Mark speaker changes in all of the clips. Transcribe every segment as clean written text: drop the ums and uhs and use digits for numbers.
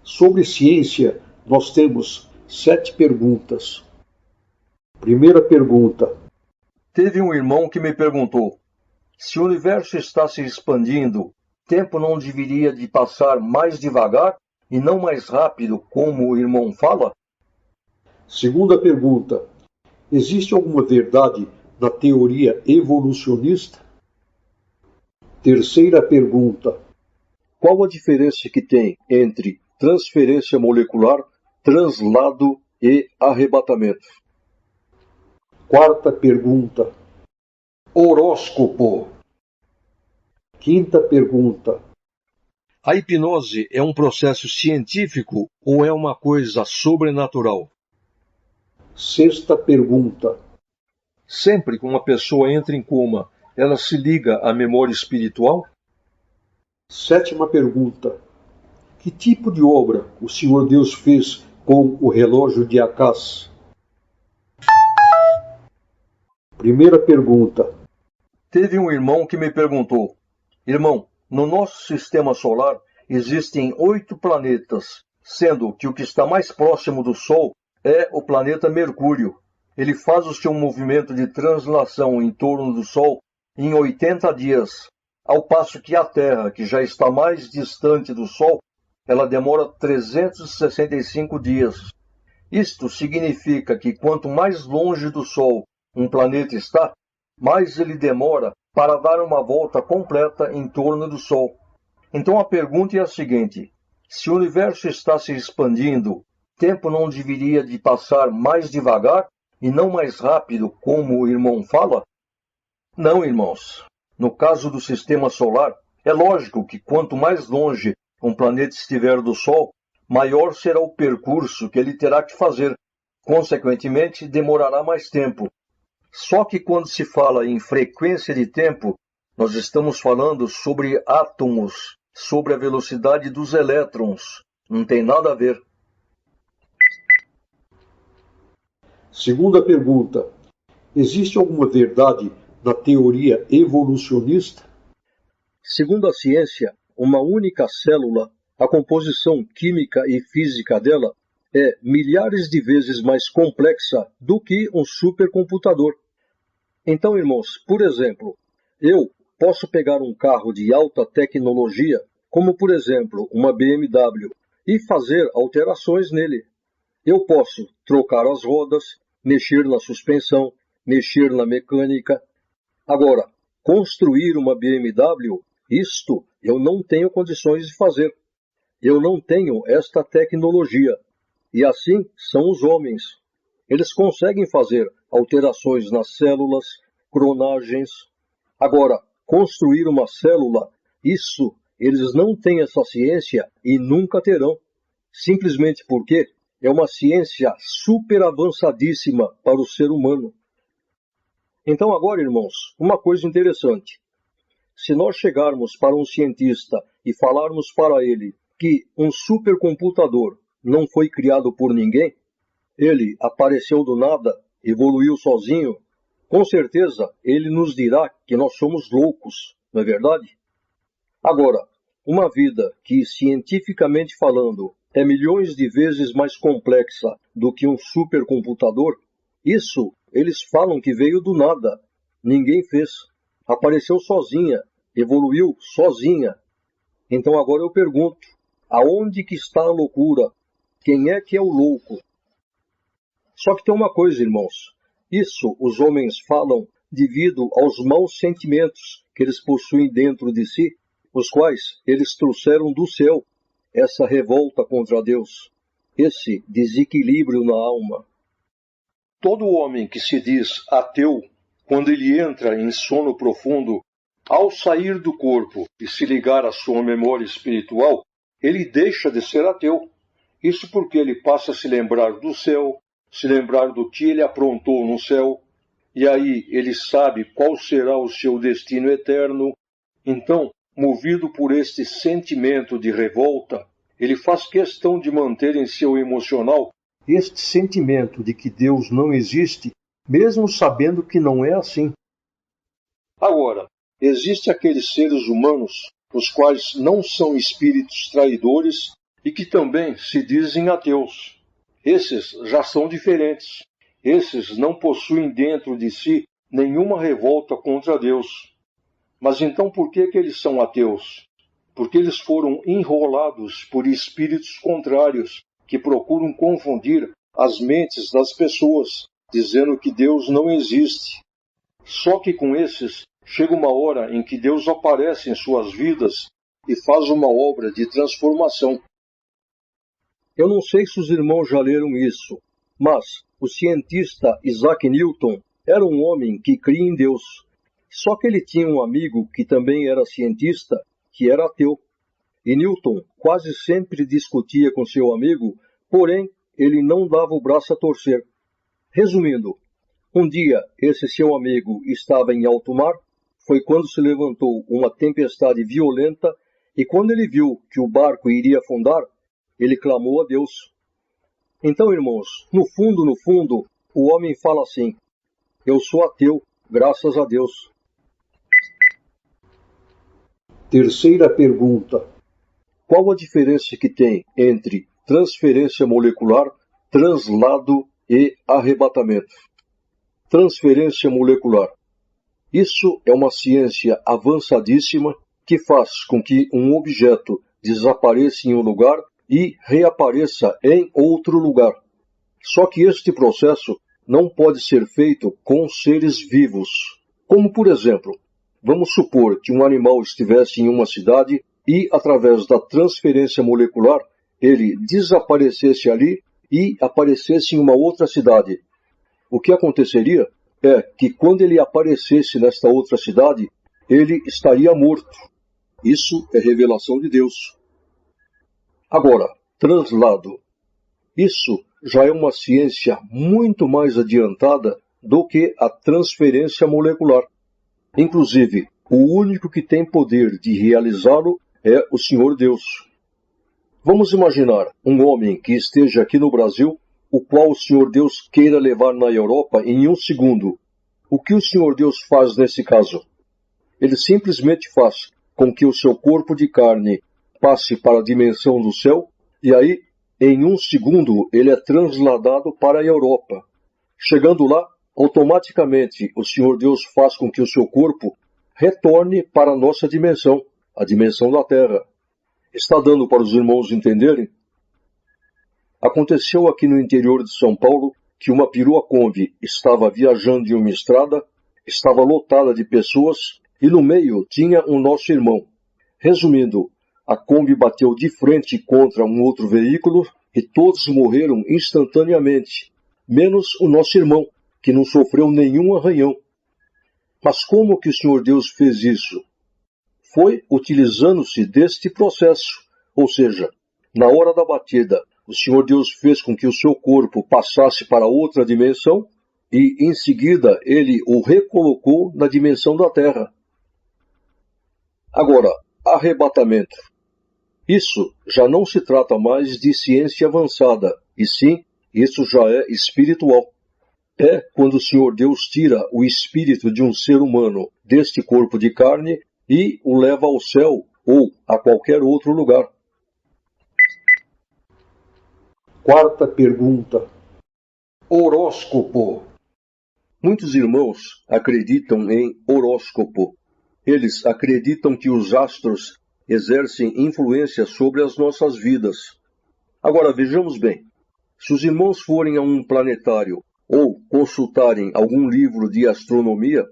Speaker 1: Sobre ciência, nós temos 7 perguntas. Primeira pergunta.
Speaker 2: Teve um irmão que me perguntou: se o universo está se expandindo, tempo não deveria de passar mais devagar e não mais rápido, como o irmão fala?
Speaker 1: Segunda pergunta. Existe alguma verdade na teoria evolucionista? Terceira pergunta.
Speaker 2: Qual a diferença que tem entre transferência molecular, translado e arrebatamento?
Speaker 1: Quarta pergunta. Horóscopo. Quinta pergunta.
Speaker 2: A hipnose é um processo científico ou é uma coisa sobrenatural?
Speaker 1: Sexta pergunta.
Speaker 2: Sempre que uma pessoa entra em coma, ela se liga à memória espiritual?
Speaker 1: Sétima pergunta. Que tipo de obra o Senhor Deus fez com o relógio de Acás? Primeira pergunta.
Speaker 2: Teve um irmão que me perguntou: irmão, no nosso sistema solar existem 8 planetas, sendo que o que está mais próximo do Sol é o planeta Mercúrio. Ele faz o seu movimento de translação em torno do Sol em 80 dias, ao passo que a Terra, que já está mais distante do Sol, ela demora 365 dias. Isto significa que quanto mais longe do Sol um planeta está, mais ele demora para dar uma volta completa em torno do Sol. Então a pergunta é a seguinte: se o universo está se expandindo, tempo não deveria de passar mais devagar e não mais rápido, como o irmão fala? Não, irmãos. No caso do sistema solar, é lógico que quanto mais longe um planeta estiver do Sol, maior será o percurso que ele terá que fazer. Consequentemente, demorará mais tempo. Só que quando se fala em frequência de tempo, nós estamos falando sobre átomos, sobre a velocidade dos elétrons. Não tem nada a ver.
Speaker 1: Segunda pergunta. Existe alguma verdade na teoria evolucionista?
Speaker 2: Segundo a ciência, uma única célula, a composição química e física dela é milhares de vezes mais complexa do que um supercomputador. Então, irmãos, por exemplo, eu posso pegar um carro de alta tecnologia, como por exemplo uma BMW, e fazer alterações nele. Eu posso trocar as rodas, mexer na suspensão, mexer na mecânica. Agora, construir uma BMW, isto eu não tenho condições de fazer. Eu não tenho esta tecnologia. E assim são os homens. Eles conseguem fazer alterações nas células, clonagens. Agora, construir uma célula, isso eles não têm essa ciência e nunca terão. Simplesmente porque é uma ciência super avançadíssima para o ser humano. Então agora, irmãos, uma coisa interessante. Se nós chegarmos para um cientista e falarmos para ele que um supercomputador não foi criado por ninguém, ele apareceu do nada, evoluiu sozinho, com certeza ele nos dirá que nós somos loucos, não é verdade? Agora, uma vida que, cientificamente falando, é milhões de vezes mais complexa do que um supercomputador, isso eles falam que veio do nada, ninguém fez, apareceu sozinha, evoluiu sozinha. Então agora eu pergunto, aonde que está a loucura? Quem é que é o louco? Só que tem uma coisa, irmãos, isso os homens falam devido aos maus sentimentos que eles possuem dentro de si, os quais eles trouxeram do céu, essa revolta contra Deus, esse desequilíbrio na alma. Todo homem que se diz ateu, quando ele entra em sono profundo, ao sair do corpo e se ligar à sua memória espiritual, ele deixa de ser ateu. Isso porque ele passa a se lembrar do céu, se lembrar do que ele aprontou no céu, e aí ele sabe qual será o seu destino eterno. Então, movido por este sentimento de revolta, ele faz questão de manter em seu emocional este sentimento de que Deus não existe, mesmo sabendo que não é assim. Agora, existem aqueles seres humanos, os quais não são espíritos traidores, e que também se dizem ateus. Esses já são diferentes. Esses não possuem dentro de si nenhuma revolta contra Deus. Mas então por que eles são ateus? Porque eles foram enrolados por espíritos contrários que procuram confundir as mentes das pessoas, dizendo que Deus não existe. Só que com esses chega uma hora em que Deus aparece em suas vidas e faz uma obra de transformação. Eu não sei se os irmãos já leram isso, mas o cientista Isaac Newton era um homem que cria em Deus. Só que ele tinha um amigo que também era cientista, que era ateu. E Newton quase sempre discutia com seu amigo, porém ele não dava o braço a torcer. Resumindo, um dia esse seu amigo estava em alto mar, foi quando se levantou uma tempestade violenta, e quando ele viu que o barco iria afundar, ele clamou a Deus. Então, irmãos, no fundo, o homem fala assim: eu sou ateu, graças a Deus.
Speaker 1: Terceira pergunta.
Speaker 2: Qual a diferença que tem entre transferência molecular, translado e arrebatamento? Transferência molecular. Isso é uma ciência avançadíssima que faz com que um objeto desapareça em um lugar e reapareça em outro lugar. Só que este processo não pode ser feito com seres vivos. Como, por exemplo, vamos supor que um animal estivesse em uma cidade e, através da transferência molecular, ele desaparecesse ali e aparecesse em uma outra cidade. O que aconteceria é que, quando ele aparecesse nesta outra cidade, ele estaria morto. Isso é revelação de Deus. Agora, translado. Isso já é uma ciência muito mais adiantada do que a transferência molecular. Inclusive, o único que tem poder de realizá-lo é o Senhor Deus. Vamos imaginar um homem que esteja aqui no Brasil, o qual o Senhor Deus queira levar na Europa em um segundo. O que o Senhor Deus faz nesse caso? Ele simplesmente faz com que o seu corpo de carne passe para a dimensão do céu, e aí, em um segundo, ele é transladado para a Europa. Chegando lá, automaticamente o Senhor Deus faz com que o seu corpo retorne para a nossa dimensão, a dimensão da Terra. Está dando para os irmãos entenderem? Aconteceu aqui no interior de São Paulo que uma perua Kombi estava viajando em uma estrada, estava lotada de pessoas e no meio tinha um nosso irmão. Resumindo, a Kombi bateu de frente contra um outro veículo e todos morreram instantaneamente, menos o nosso irmão, que não sofreu nenhum arranhão. Mas como que o Senhor Deus fez isso? Foi utilizando-se deste processo, ou seja, na hora da batida, o Senhor Deus fez com que o seu corpo passasse para outra dimensão e, em seguida, ele o recolocou na dimensão da Terra. Agora, arrebatamento. Isso já não se trata mais de ciência avançada, e sim, isso já é espiritual. É quando o Senhor Deus tira o espírito de um ser humano deste corpo de carne e o leva ao céu ou a qualquer outro lugar.
Speaker 1: Quarta pergunta. Horóscopo.
Speaker 2: Muitos irmãos acreditam em horóscopo. Eles acreditam que os astros exercem influência sobre as nossas vidas. Agora, vejamos bem. Se os irmãos forem a um planetário ou consultarem algum livro de astronomia,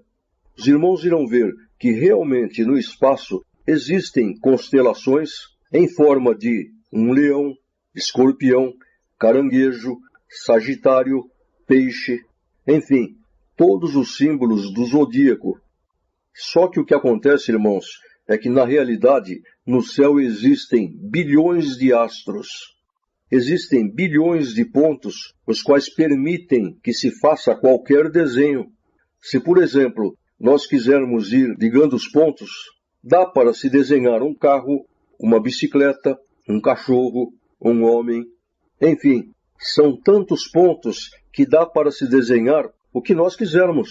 Speaker 2: os irmãos irão ver que realmente no espaço existem constelações em forma de um leão, escorpião, caranguejo, sagitário, peixe, enfim, todos os símbolos do zodíaco. Só que o que acontece, irmãos, é que na realidade no céu existem bilhões de astros. Existem bilhões de pontos os quais permitem que se faça qualquer desenho. Se, por exemplo, nós quisermos ir ligando os pontos, dá para se desenhar um carro, uma bicicleta, um cachorro, um homem. Enfim, são tantos pontos que dá para se desenhar o que nós quisermos.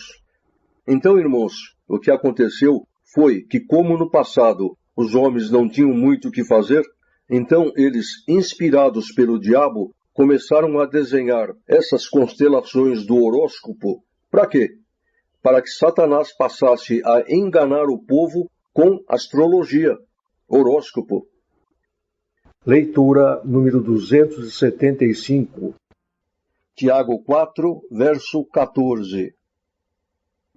Speaker 2: Então, irmãos, o que aconteceu foi que, como no passado os homens não tinham muito o que fazer, Então eles, inspirados pelo diabo, começaram a desenhar essas constelações do horóscopo. Para quê? Para que Satanás passasse a enganar o povo com astrologia, horóscopo.
Speaker 1: Leitura número 275.
Speaker 2: Tiago 4, verso 14.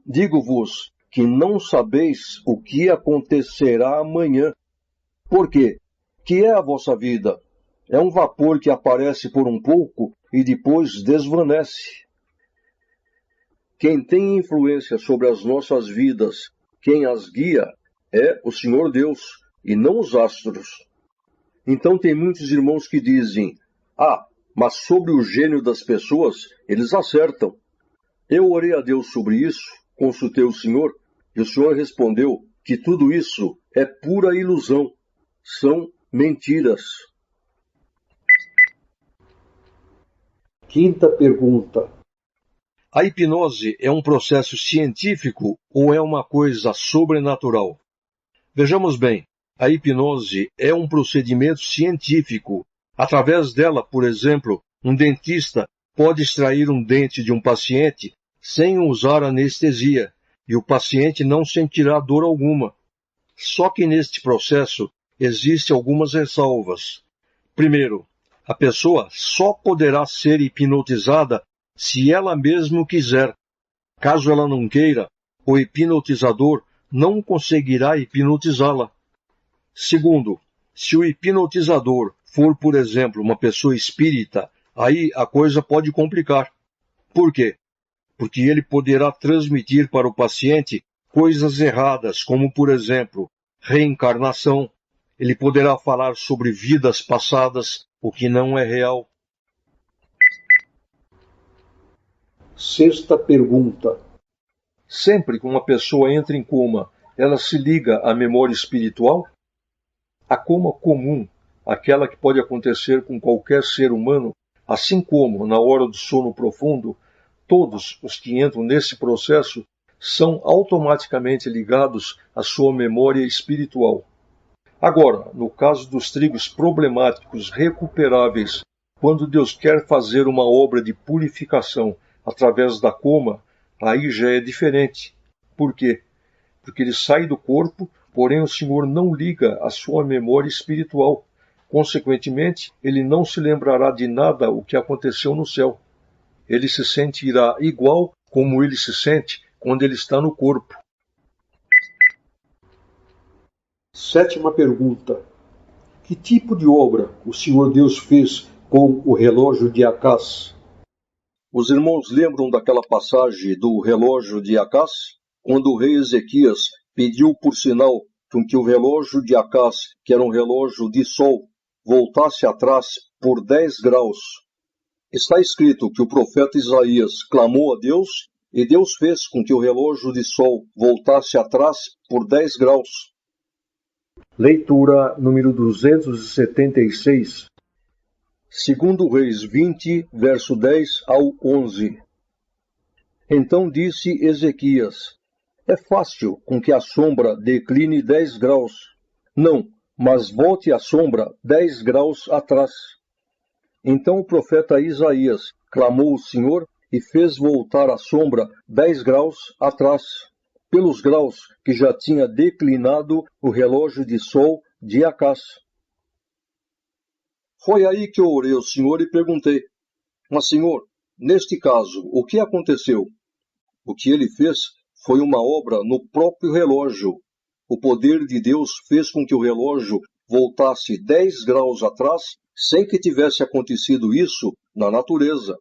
Speaker 2: Digo-vos que não sabeis o que acontecerá amanhã. Por quê? Que é a vossa vida? É um vapor que aparece por um pouco e depois desvanece. Quem tem influência sobre as nossas vidas, quem as guia, é o Senhor Deus, e não os astros. Então tem muitos irmãos que dizem, mas sobre o gênio das pessoas, eles acertam. Eu orei a Deus sobre isso, consultei o Senhor, e o Senhor respondeu que tudo isso é pura ilusão, são mentiras.
Speaker 1: Quinta pergunta.
Speaker 2: A hipnose é um processo científico ou é uma coisa sobrenatural? Vejamos bem, a hipnose é um procedimento científico. Através dela, por exemplo, um dentista pode extrair um dente de um paciente sem usar anestesia, e o paciente não sentirá dor alguma. Só que neste processo existem algumas ressalvas. Primeiro, a pessoa só poderá ser hipnotizada se ela mesma quiser. Caso ela não queira, o hipnotizador não conseguirá hipnotizá-la. Segundo, se o hipnotizador for, por exemplo, uma pessoa espírita, aí a coisa pode complicar. Por quê? Porque ele poderá transmitir para o paciente coisas erradas, como, por exemplo, reencarnação. Ele poderá falar sobre vidas passadas, o que não é real.
Speaker 1: Sexta pergunta.
Speaker 2: Sempre que uma pessoa entra em coma, ela se liga à memória espiritual? A coma comum, aquela que pode acontecer com qualquer ser humano, assim como na hora do sono profundo, todos os que entram nesse processo são automaticamente ligados à sua memória espiritual. Agora, no caso dos trigos problemáticos recuperáveis, quando Deus quer fazer uma obra de purificação através da coma, aí já é diferente. Por quê? Porque ele sai do corpo, porém o Senhor não liga a sua memória espiritual. Consequentemente, ele não se lembrará de nada o que aconteceu no céu. Ele se sentirá igual como ele se sente quando ele está no corpo.
Speaker 1: Sétima pergunta. Que tipo de obra o Senhor Deus fez com o relógio de Acás?
Speaker 2: Os irmãos lembram daquela passagem do relógio de Acás? Quando o rei Ezequias pediu por sinal com que o relógio de Acás, que era um relógio de sol, voltasse atrás por 10 graus. Está escrito que o profeta Isaías clamou a Deus e Deus fez com que o relógio de sol voltasse atrás por 10 graus.
Speaker 1: Leitura número 276.
Speaker 2: Segundo Reis 20, verso 10 ao 11. Então disse Ezequias, é fácil com que a sombra decline 10 graus. Não, mas volte a sombra 10 graus atrás. Então o profeta Isaías clamou ao Senhor e fez voltar a sombra 10 graus atrás, pelos graus que já tinha declinado o relógio de sol de Acás. Foi aí que eu orei ao Senhor e perguntei, mas Senhor, neste caso, o que aconteceu? O que ele fez foi uma obra no próprio relógio. O poder de Deus fez com que o relógio voltasse 10 graus atrás, sem que tivesse acontecido isso na natureza.